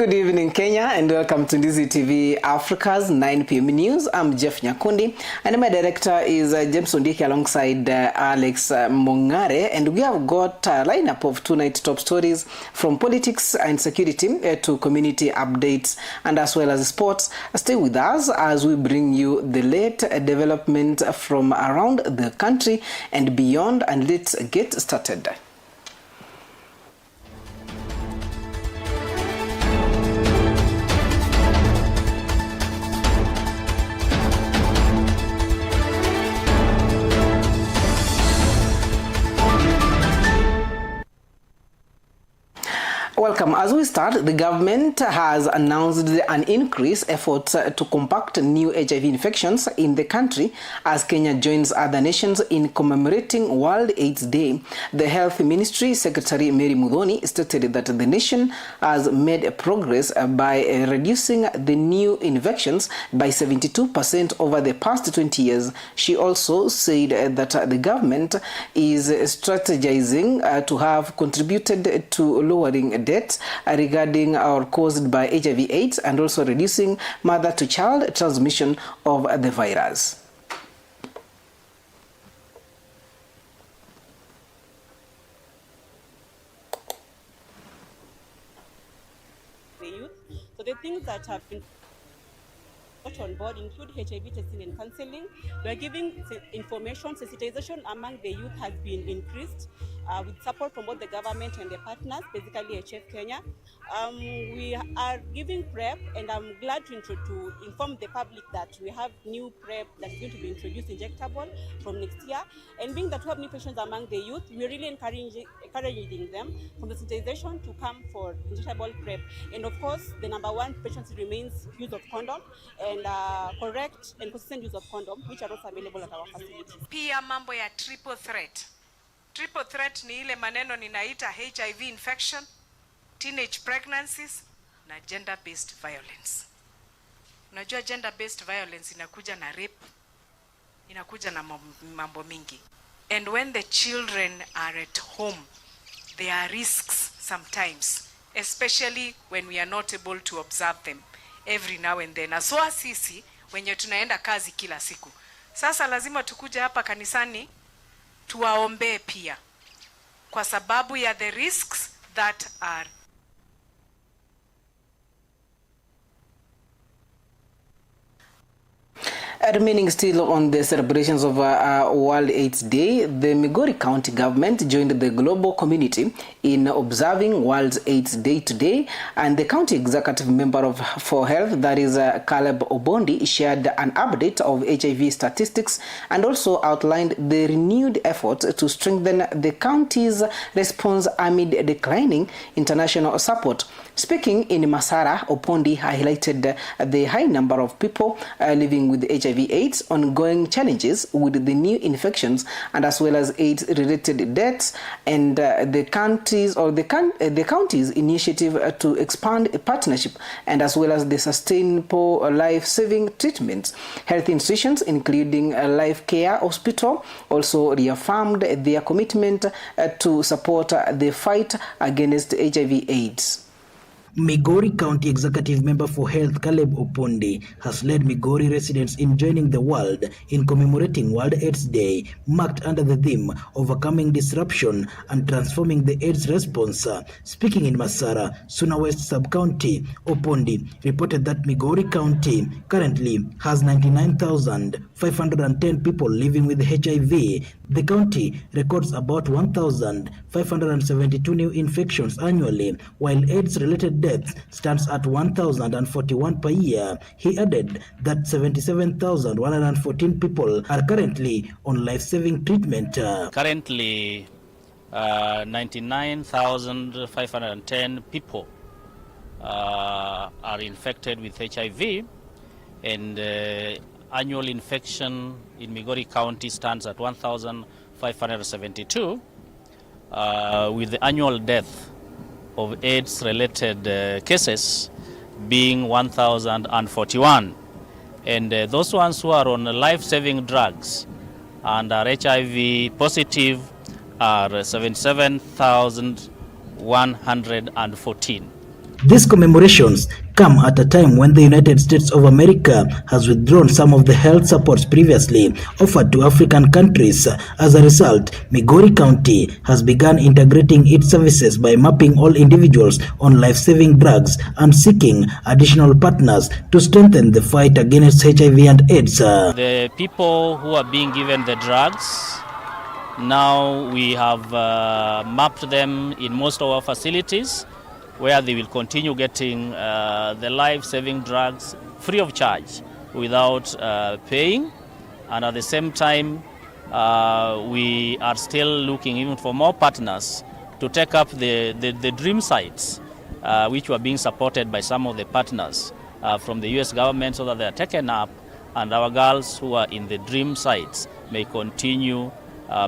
Good evening, Kenya, and welcome to Ndizi TV Africa's 9 p.m. news. I'm Geff Nyakundi, and my director is James Ondiki alongside Alex Mongare, and we have got a lineup of tonight top stories from politics and security to community updates and as well as sports. Stay with us as we bring you the late development from around the country and beyond, and let's get started. Welcome. As we start, the government has announced an increased efforts to combat new HIV infections in the country as Kenya joins other nations in commemorating World AIDS Day. The Health Ministry Secretary Mary Muthoni stated that the nation has made progress by reducing the new infections by 72% over the past 20 years. She also said that the government is strategizing to have contributed to lowering deaths regarding or caused by HIV/AIDS and also reducing mother-to-child transmission of the virus. The youth. So the things that have been on board include HIV testing and counseling. We are giving information, sensitization among the youth has been increased with support from both the government and the partners, basically HF Kenya. We are giving PrEP, and I'm glad to inform the public that we have new PrEP that's going to be introduced injectable from next year. And being that we have new patients among the youth, we're really encouraging them from the sensitization to come for injectable PrEP. And of course, the number one prevention remains use of condom and correct and consistent use of condom, which are also available at our facilities. Pia mambo ya triple threat. Triple threat ni ile maneno ninaita HIV infection, teenage pregnancies na gender-based violence. Unajua gender-based violence inakuja na rape, inakuja na mambo mingi. And when the children are at home, there are risks sometimes, especially when we are not able to observe them every now and then. Aswa sisi wenye tunaenda kazi kila siku. Sasa lazima tukuja hapa kanisani tuwaombee pia kwa sababu ya the risks that are Remaining still on the celebrations of World AIDS Day, the Migori County government joined the global community in observing World AIDS Day today, and the county executive member for health, that is Caleb Obondi, shared an update of HIV statistics and also outlined the renewed efforts to strengthen the county's response amid declining international support. Speaking in Masara, Obondi highlighted the high number of people living with HIV/AIDS, ongoing challenges with the new infections, and as well as AIDS-related deaths, and the county's initiative to expand a partnership, and as well as the sustainable life-saving treatments. Health institutions, including Life Care Hospital, also reaffirmed their commitment to support the fight against HIV/AIDS. Migori County Executive Member for Health Caleb Obondi has led Migori residents in joining the world in commemorating World AIDS Day, marked under the theme Overcoming Disruption and Transforming the AIDS Response. Speaking in Masara, Suna West Sub-County, Obondi reported that Migori County currently has 99,510 people living with HIV. The county records about 1,572 new infections annually, while AIDS-related deaths stands at 1,041 per year. He added that 77,114 people are currently on life-saving treatment. Currently, 99,510 people are infected with HIV, and annual infection in Migori County stands at 1,572, with the annual death of AIDS-related cases being 1,041. And those ones who are on life-saving drugs and are HIV positive are 77,114. These commemorations come at a time when the United States of America has withdrawn some of the health supports previously offered to African countries. As a result, Migori County has begun integrating its services by mapping all individuals on life-saving drugs and seeking additional partners to strengthen the fight against HIV and AIDS. The people who are being given the drugs, now we have mapped them in most of our facilities, where they will continue getting the life-saving drugs free of charge without paying. And at the same time, we are still looking even for more partners to take up the dream sites, which were being supported by some of the partners from the US government, so that they are taken up and our girls who are in the dream sites may continue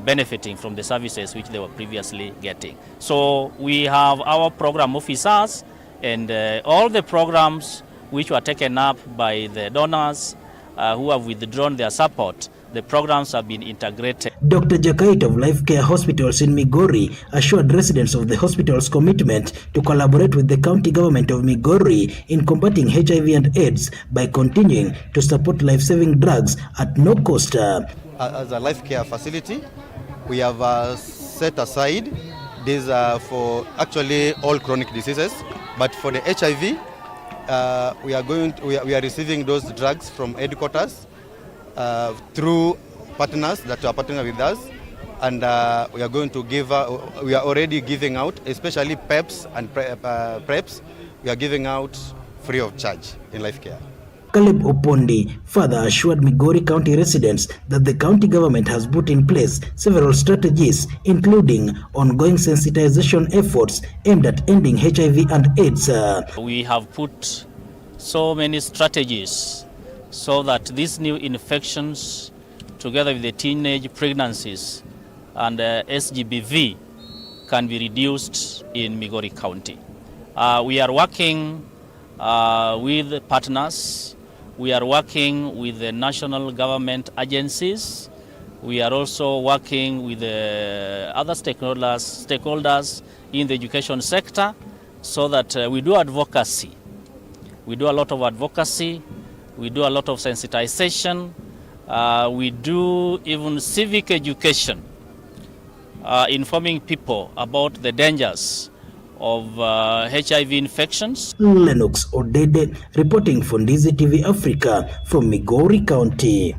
benefiting from the services which they were previously getting. So we have our program officers and all the programs which were taken up by the donors who have withdrawn their support. The programs have been integrated. Dr. Jakait of Life Care Hospitals in Migori assured residents of the hospital's commitment to collaborate with the county government of Migori in combating HIV and AIDS by continuing to support life-saving drugs at no cost. As a life care facility, we have set aside these for actually all chronic diseases, but for the HIV, we are receiving those drugs from headquarters through partners that are partnering with us, and we are going to give. We are already giving out, especially PEPs and PrEPs. We are giving out free of charge in life care. Caleb Opondi further assured Migori County residents that the county government has put in place several strategies, including ongoing sensitization efforts aimed at ending HIV and AIDS. We have put so many strategies so that these new infections, together with the teenage pregnancies and SGBV, can be reduced in Migori County. We are working with partners. We are working with the national government agencies. We are also working with the other stakeholders in the education sector, so that we do advocacy. We do a lot of advocacy. We do a lot of sensitization. We do even civic education, informing people about the dangers of HIV infections. Lennox Odede reporting for Ndizi TV Africa from Migori County.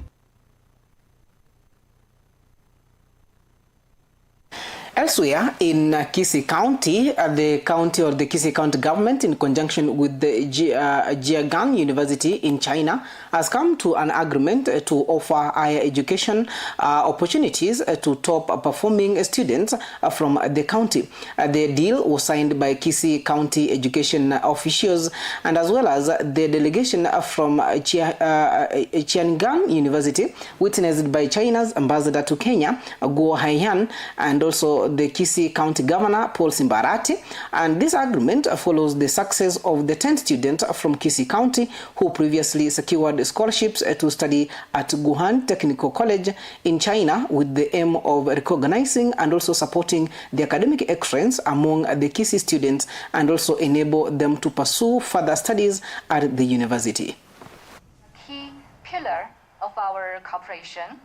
Elsewhere in Kisii County, the Kisii County government, in conjunction with the Jiagang University in China, has come to an agreement to offer higher education opportunities to top performing students from the county. The deal was signed by Kisii County education officials, and as well as the delegation from Jiagang University, witnessed by China's ambassador to Kenya, Guo Haiyan, and also the Kisii County Governor, Paul Simbarati. And this agreement follows the success of the 10 students from Kisii County who previously secured scholarships to study at Guhan Technical College in China, with the aim of recognizing and also supporting the academic excellence among the Kisii students, and also enable them to pursue further studies at the university. Key pillar of our cooperation,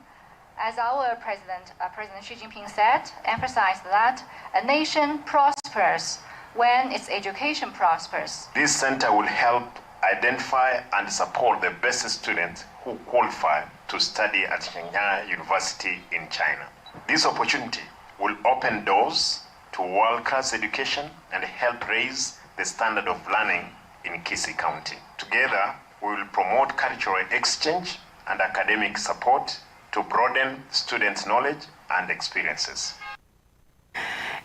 as our President Xi Jinping said, emphasized that a nation prospers when its education prospers. This center will help identify and support the best students who qualify to study at Shenyang University in China. This opportunity will open doors to world-class education and help raise the standard of learning in Kisii County. Together, we will promote cultural exchange and academic support to broaden students' knowledge and experiences.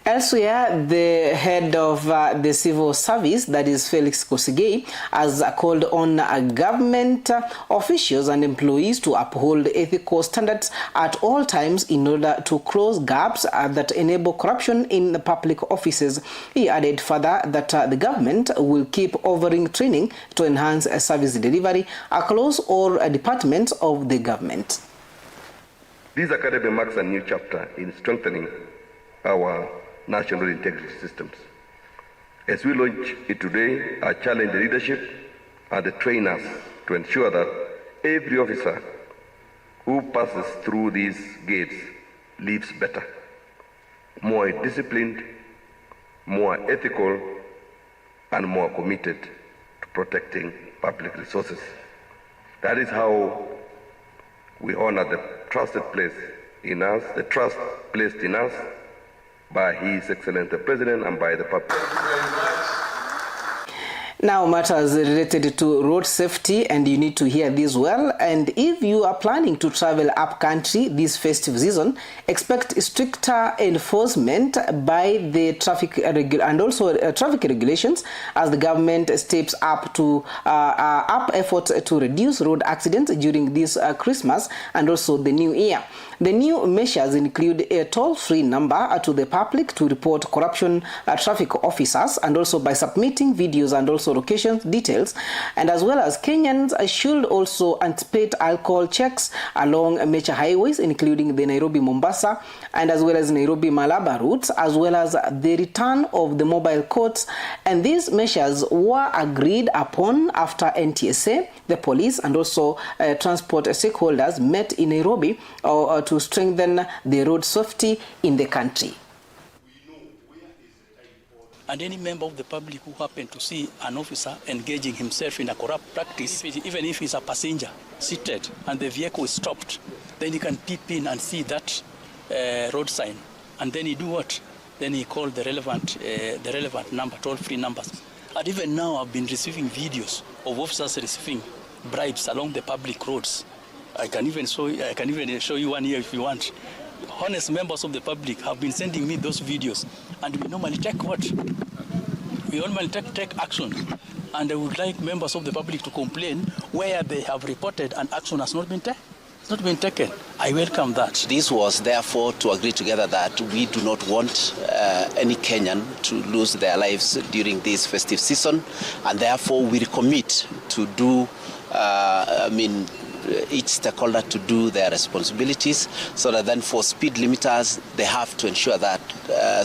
Elsewhere, the head of the civil service, that is Felix Kosigei, has called on government officials and employees to uphold ethical standards at all times in order to close gaps that enable corruption in the public offices. He added further that the government will keep offering training to enhance service delivery across all departments of the government. This academy marks a new chapter in strengthening our national integrity systems. As we launch it today, I challenge the leadership and the trainers to ensure that every officer who passes through these gates lives better, more disciplined, more ethical, and more committed to protecting public resources. That is how we honor the trusted place in us, the trust placed in us by His Excellency the President and by the public. Now, matters related to road safety, and you need to hear this well. And if you are planning to travel up country this festive season, expect stricter enforcement by the traffic regulations as the government steps up to efforts to reduce road accidents during this Christmas and also the New Year. The new measures include a toll-free number to the public to report corruption traffic officers, and also by submitting videos and also location details, and as well as Kenyans should also anticipate alcohol checks along major highways, including the Nairobi-Mombasa and as well as Nairobi-Malaba routes, as well as the return of the mobile courts. And these measures were agreed upon after NTSA, the police, and also transport stakeholders met in Nairobi to strengthen the road safety in the country. And any member of the public who happen to see an officer engaging himself in a corrupt practice, even if he's a passenger seated and the vehicle is stopped, then he can peep in and see that road sign. And then he do what? Then he call the relevant number, toll-free numbers. And even now I've been receiving videos of officers receiving bribes along the public roads. I can even show you one here if you want. Honest members of the public have been sending me those videos, and we normally take what? We normally take action, and I would like members of the public to complain where they have reported and action has not been taken. I welcome that. This was therefore to agree together that we do not want any Kenyan to lose their lives during this festive season, and therefore we recommit to do, each stakeholder to do their responsibilities, so that then for speed limiters, they have to ensure that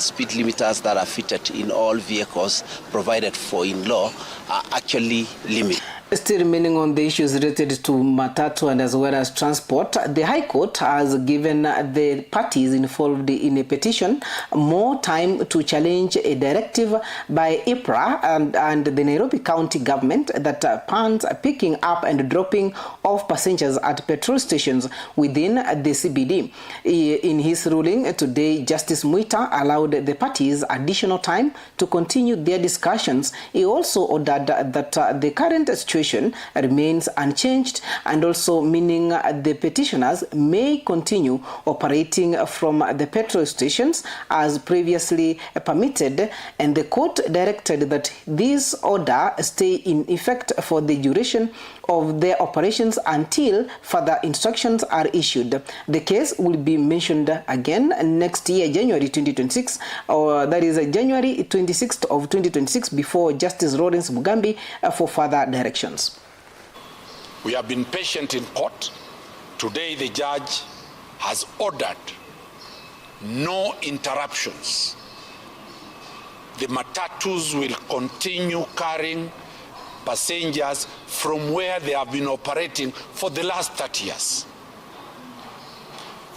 speed limiters that are fitted in all vehicles provided for in law are actually limited. Still remaining on the issues related to matatu and as well as transport, the High Court has given the parties involved in a petition more time to challenge a directive by IPRA and the Nairobi County government that bans picking up and dropping off passengers at petrol stations within the CBD. In his ruling today, Justice Muita allowed the parties additional time to continue their discussions. He also ordered that the current situation remains unchanged, and also meaning the petitioners may continue operating from the petrol stations as previously permitted, and the court directed that this order stay in effect for the duration of their operations until further instructions are issued. The case will be mentioned again next year, January 2026, or that is January 26th of 2026, before Justice Lawrence Mugambi for further directions. We have been patient in court. Today the judge has ordered no interruptions. The matatus will continue carrying passengers from where they have been operating for the last 30 years.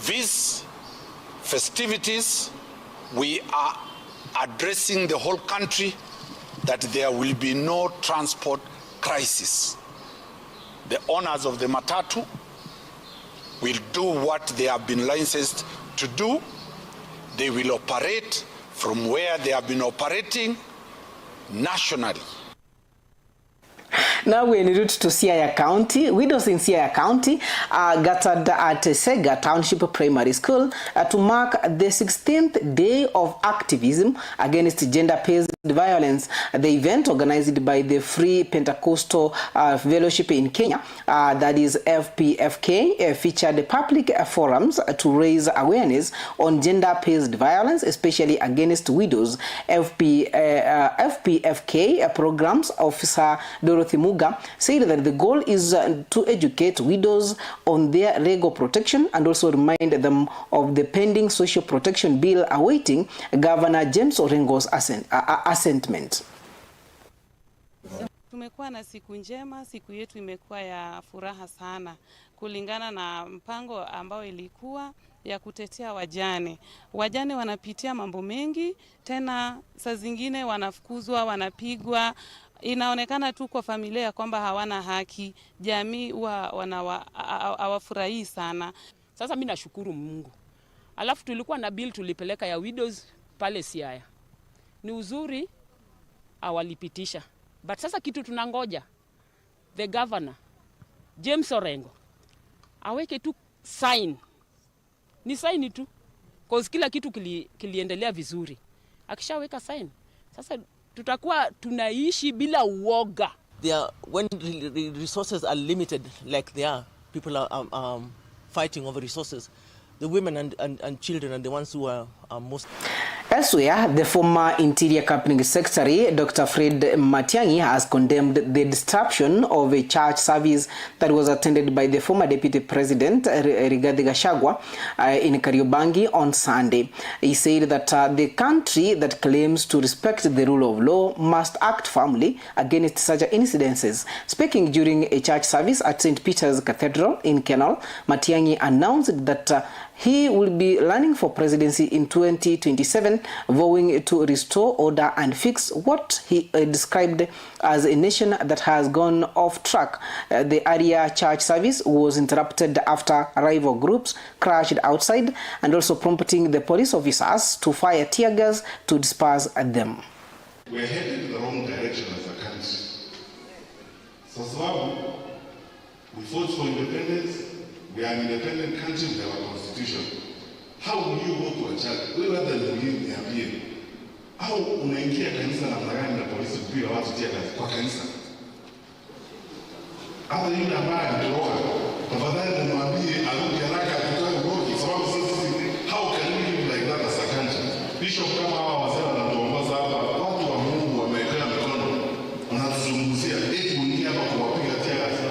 These festivities, we are addressing the whole country that there will be no transport crisis. The owners of the matatu will do what they have been licensed to do. They will operate from where they have been operating nationally. Now we're en route to Siaya County. Widows in Siaya County gathered at Sega Township Primary School to mark the 16th day of activism against gender-based violence. The event, organized by the Free Pentecostal Fellowship in Kenya, that is FPFK, featured public forums to raise awareness on gender-based violence, especially against widows. FPFK programs officer Dorothy Muga said that the goal is to educate widows on their legal protection and also remind them of the pending social protection bill awaiting Governor James Orengo's assentment. Tumekuwa na siku njema, siku yetu imekuwa ya furaha sana kulingana na mpango ambao ilikuwa ya kutetea wajane. Wajane wanapitia mambo mengi, tena saa zingine wanafukuzwa, wanapigwa. Inaonekana tu kwa familia kwamba hawana haki, jamii huwa hawafurahii sana. Sasa mimi nashukuru Mungu. Alafu tulikuwa na bill tulipeleka ya widows pale Siaya. Ni uzuri awalipitisha. But sasa kitu tunangoja, the governor, James Orengo, aweke tu sign. Ni sign tu. Cause kila kitu kiliendelea vizuri. Akishaweka sign, sasa tutakuwa tunaishi bila uoga. When resources are limited like they are, people are fighting over resources. The women and children are the ones who are most... Elsewhere, the former Interior Cabinet Secretary, Dr. Fred Matiang'i, has condemned the disruption of a church service that was attended by the former Deputy President, Rigathi Gachagua, in Kariobangi on Sunday. He said that the country that claims to respect the rule of law must act firmly against such incidences. Speaking during a church service at St. Peter's Cathedral in Kenol, Matiang'i announced that he will be running for presidency in 2027, vowing to restore order and fix what he described as a nation that has gone off track. The area church service was interrupted after rival groups crashed outside and also prompting the police officers to fire tear gas to disperse them. We're headed in the wrong direction as a country. So we fought for independence. We are an independent country with our constitution. How will you go to a church? We rather than niambie. How unaingia kanisa na mnagani na polisi kupiga watu tia kwa kanisa? Hata yule ambaye anatoroka, tafadhali mwambie arudi haraka atoke roki sababu sisi how can we live like that as a country? Bishop kama hawa wazee wanatuongoza hapa, watu wa Mungu wamekaa mikono wanatuzungumzia eti mwingine hapa kuwapiga tia gasi.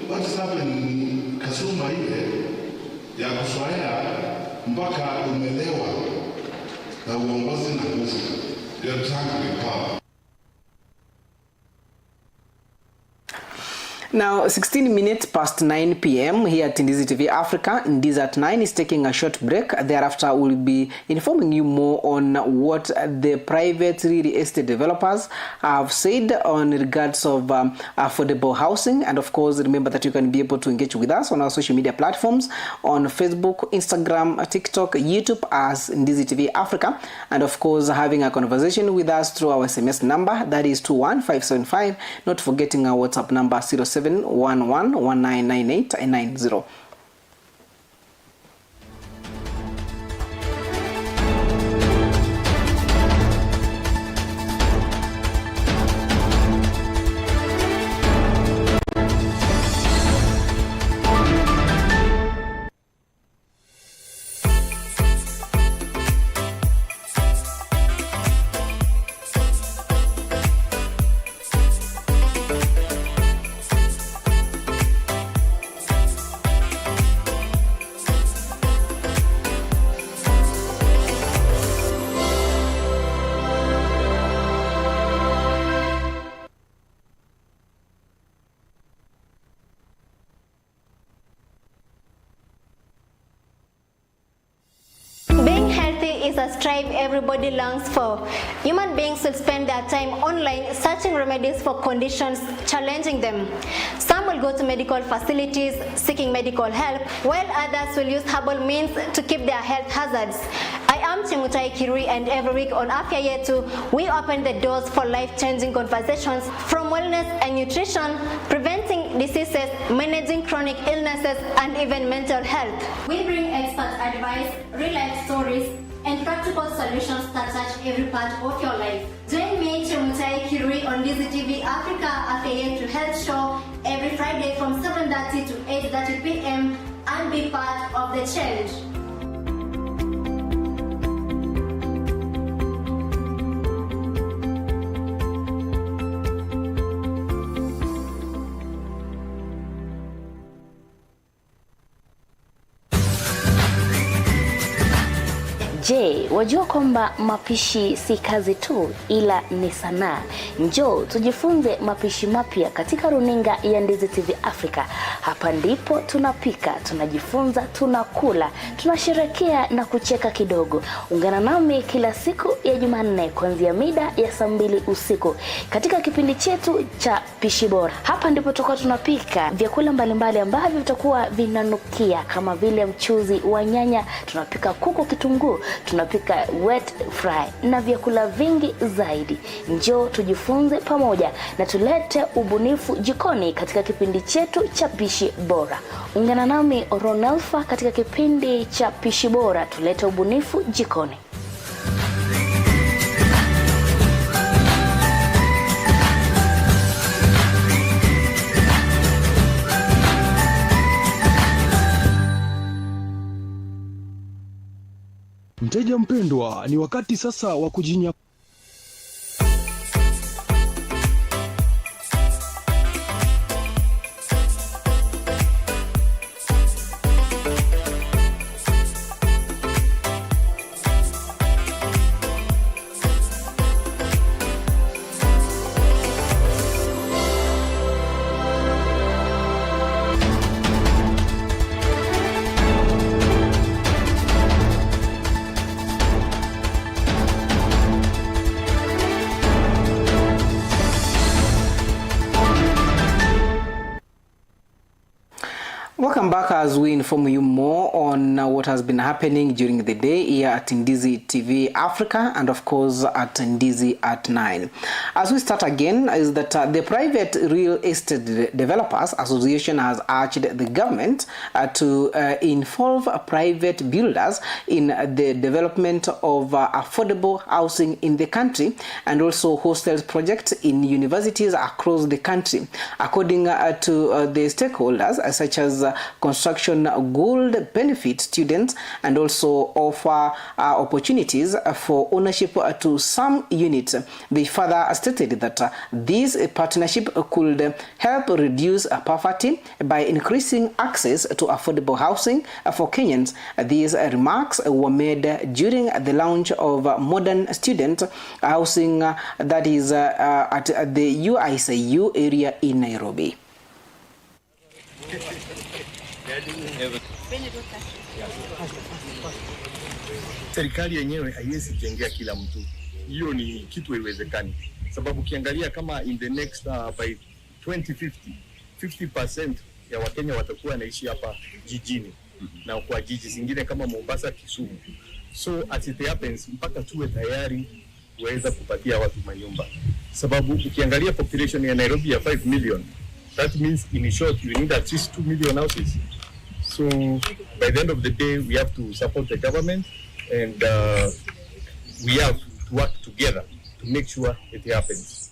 What is happening Kasuma ile ya kuswaya mpaka umelewa na uongozi na nguvu ya tangu power. Now, 16 minutes past 9 p.m. here at Ndizi TV Africa. Ndizi at 9 is taking a short break. Thereafter, we'll be informing you more on what the private real estate developers have said on regards of affordable housing. And of course, remember that you can be able to engage with us on our social media platforms on Facebook, Instagram, TikTok, YouTube as Ndizi TV Africa. And of course, having a conversation with us through our SMS number, that is 21575. Not forgetting our WhatsApp number 0711199890. A strive everybody longs for. Human beings will spend their time online searching remedies for conditions challenging them. Some will go to medical facilities seeking medical help, while others will use herbal means to keep their health hazards. I am Chemutai Kirui, and every week on Afya Yetu, we open the doors for life-changing conversations from wellness and nutrition, preventing diseases, managing chronic illnesses, and even mental health. We bring expert advice, real-life stories, and practical solutions that touch every part of your life. Join me, Chemutai Kirui, on Ndizi TV Africa Afya Yetu Health Show every Friday from 7:30 to 8:30 p.m. and be part of the change. Je, wajua kwamba mapishi si kazi tu ila ni sanaa? Njoo tujifunze mapishi mapya katika runinga ya Ndizi TV Africa. Hapa ndipo tunapika, tunajifunza, tunakula, tunasherehekea na kucheka kidogo. Ungana nami kila siku ya Jumanne kuanzia mida ya saa 2 usiku katika kipindi chetu cha Pishi Bora. Hapa ndipo tutakuwa tunapika vyakula mbalimbali ambavyo vitakuwa vinanukia kama vile mchuzi wa nyanya, tunapika kuku kitunguu, tunapika wet fry na vyakula vingi zaidi. Njoo tujifunze pamoja na tulete ubunifu jikoni katika kipindi chetu cha Pishi Bora. Ungana nami Ronelfa katika kipindi cha Pishi Bora, tulete ubunifu jikoni. Mteja mpendwa, ni wakati sasa wa kujinya. Welcome back as we inform you more on what has been happening during the day here at Ndizi TV Africa and of course at Ndizi at 9. As we start again, is that the Private Real Estate Developers Association has urged the government to involve private builders in the development of affordable housing in the country and also hostels projects in universities across the country. According to the stakeholders, such as construction gold benefit students and also offer opportunities for ownership to some units. They further stated that this partnership could help reduce poverty by increasing access to affordable housing for Kenyans. These remarks were made during the launch of modern student housing that is at the UICU area in Nairobi. Serikali yenyewe haiwezi jengea kila mtu. Hiyo ni kitu haiwezekani. Sababu ukiangalia kama in the next by 2050, 50% ya Wakenya watakuwa wanaishi hapa jijini na kwa jiji zingine kama Mombasa, Kisumu. So as it happens, mpaka tuwe tayari kuweza kupatia watu manyumba. Sababu ukiangalia population ya Nairobi ya 5 million, that means in short you need at least 2 million houses. So by the end of the day, we have to support the government and we have to work together to make sure it happens.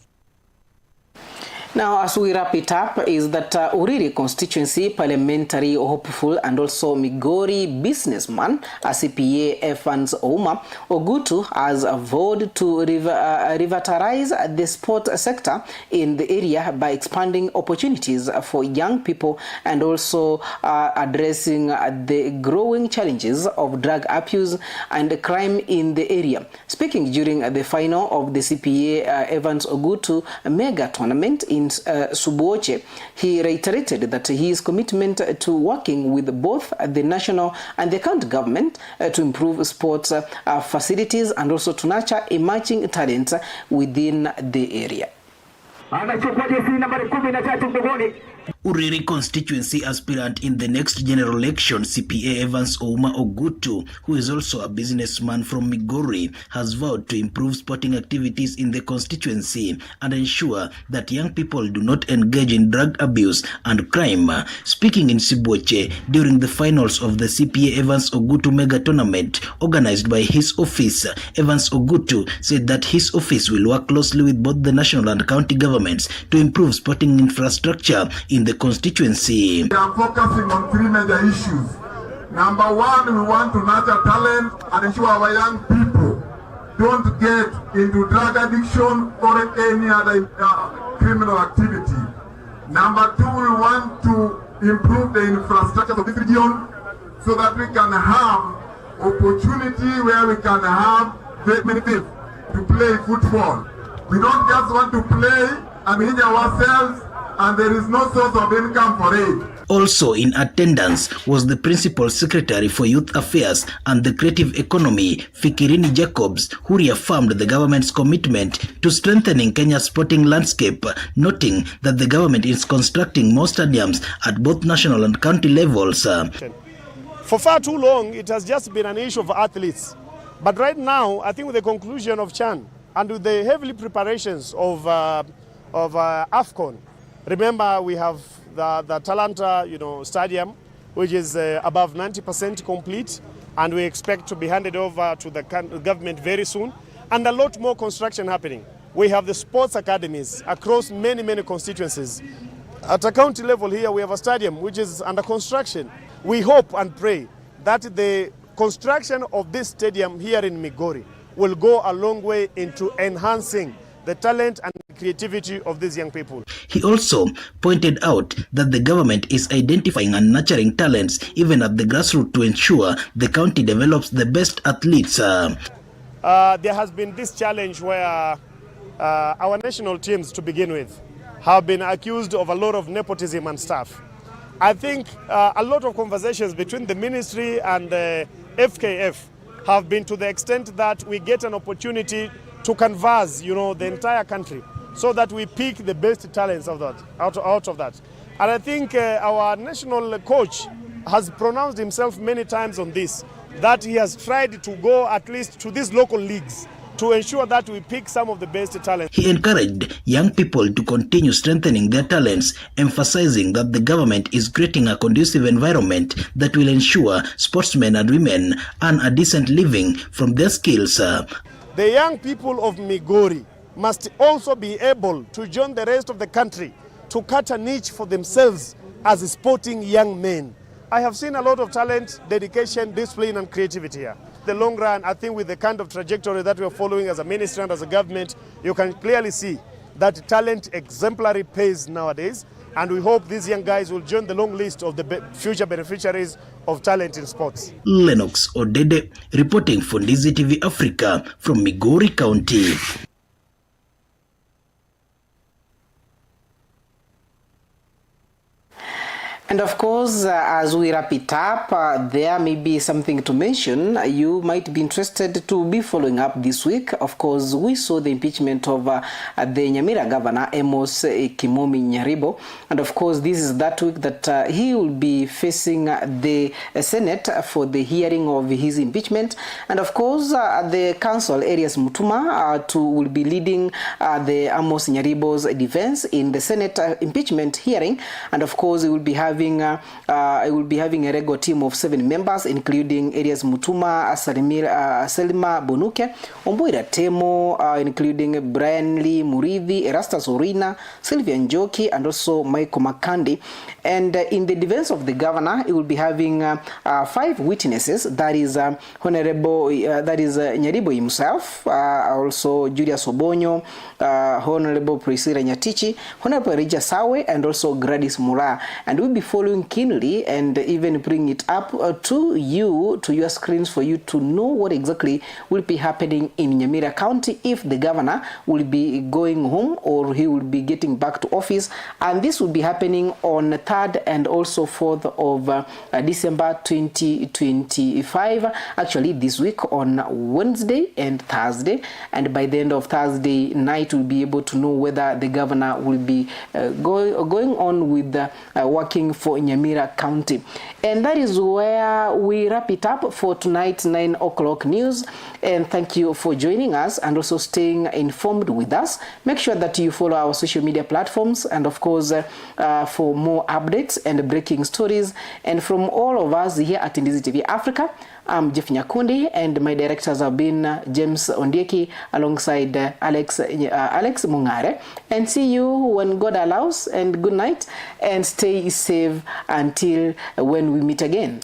Now, as we wrap it up, is that Uriri constituency parliamentary hopeful and also Migori businessman, CPA Evans Ogutu, has vowed to revitalize the sport sector in the area by expanding opportunities for young people and also addressing the growing challenges of drug abuse and crime in the area. Speaking during the final of the CPA Evans Ogutu mega tournament in Subuoche, he reiterated that his commitment to working with both the national and the county government to improve sports facilities and also to nurture emerging talent within the area. Uriri constituency aspirant in the next general election, CPA Evans Ogutu, who is also a businessman from Migori, has vowed to improve sporting activities in the constituency and ensure that young people do not engage in drug abuse and crime. Speaking in Sibuoche during the finals of the CPA Evans Ogutu mega tournament organized by his office, Evans Ogutu said that his office will work closely with both the national and county governments to improve sporting infrastructure in the constituency. We are focusing on 3 major issues. Number 1, we want to nurture talent and ensure our young people don't get into drug addiction or any other criminal activity. Number 2, we want to improve the infrastructure of this region so that we can have opportunity where we can have benefit to play football. We don't just want to play and injure ourselves, and there is no source of income for it. Also in attendance was the Principal Secretary for Youth Affairs and the Creative Economy, Fikirini Jacobs, who reaffirmed the government's commitment to strengthening Kenya's sporting landscape, noting that the government is constructing more stadiums at both national and county levels. For far too long, it has just been an issue of athletes. But right now, I think with the conclusion of CHAN and with the heavy preparations of AFCON, remember we have the Talanta, stadium, which is above 90% complete, and we expect to be handed over to the government very soon, and a lot more construction happening. We have the sports academies across many, many constituencies. At a county level here, we have a stadium which is under construction. We hope and pray that the construction of this stadium here in Migori will go a long way into enhancing the talent and creativity of these young people. He also pointed out that the government is identifying and nurturing talents even at the grassroots to ensure the county develops the best athletes. There has been this challenge where our national teams, to begin with, have been accused of a lot of nepotism and stuff. I think a lot of conversations between the ministry and the FKF have been to the extent that we get an opportunity to canvass, the entire country, so that we pick the best talents of that, out of that. And I think our national coach has pronounced himself many times on this, that he has tried to go at least to these local leagues to ensure that we pick some of the best talents. He encouraged young people to continue strengthening their talents, emphasizing that the government is creating a conducive environment that will ensure sportsmen and women earn a decent living from their skills. The young people of Migori must also be able to join the rest of the country to cut a niche for themselves as sporting young men. I have seen a lot of talent, dedication, discipline and creativity here. The long run, I think with the kind of trajectory that we are following as a ministry and as a government, you can clearly see that talent exemplary pays nowadays, and we hope these young guys will join the long list of the future beneficiaries of talent in sports. Lennox Odede reporting for Ndizi TV Africa from Migori County. And of course, as we wrap it up, there may be something to mention. You might be interested to be following up this week. Of course, we saw the impeachment of the Nyamira governor, Amos Kimomi Nyaribo. And of course, this is that week that he will be facing the Senate for the hearing of his impeachment. And of course, the council, Arias Mutuma, will be leading the Amos Nyaribo's defense in the Senate impeachment hearing. And of course, he will be having a regular team of 7 members, including Arias Mutuma, Selma Bonuke, Omboira Temo, including Brian Lee Murithi, Erastus Orina, Sylvia Njoki, and also Michael Makandi. And in the defense of the governor, he will be having 5 witnesses. That is Honorable, Nyaribo himself, also Julius Obonyo, Honorable Priscilla Nyatichi, Honorable Rija Sawe, and also Gladys Mura. And we'll be following keenly and even bring it up to you, to your screens, for you to know what exactly will be happening in Nyamira County, if the governor will be going home or he will be getting back to office. And this will be happening on 3rd and also 4th of December 2025, actually this week on Wednesday and Thursday. And by the end of Thursday night, we'll be able to know whether the governor will be going on with working for Nyamira County. And that is where we wrap it up for tonight's 9 o'clock news. And thank you for joining us and also staying informed with us. Make sure that you follow our social media platforms, and of course for more updates and breaking stories. And from all of us here at Ndizi TV Africa, I'm Geff Nyakundi, and my directors have been James Ondieki alongside Alex Mungare. And see you when God allows, and good night and stay safe until when we meet again.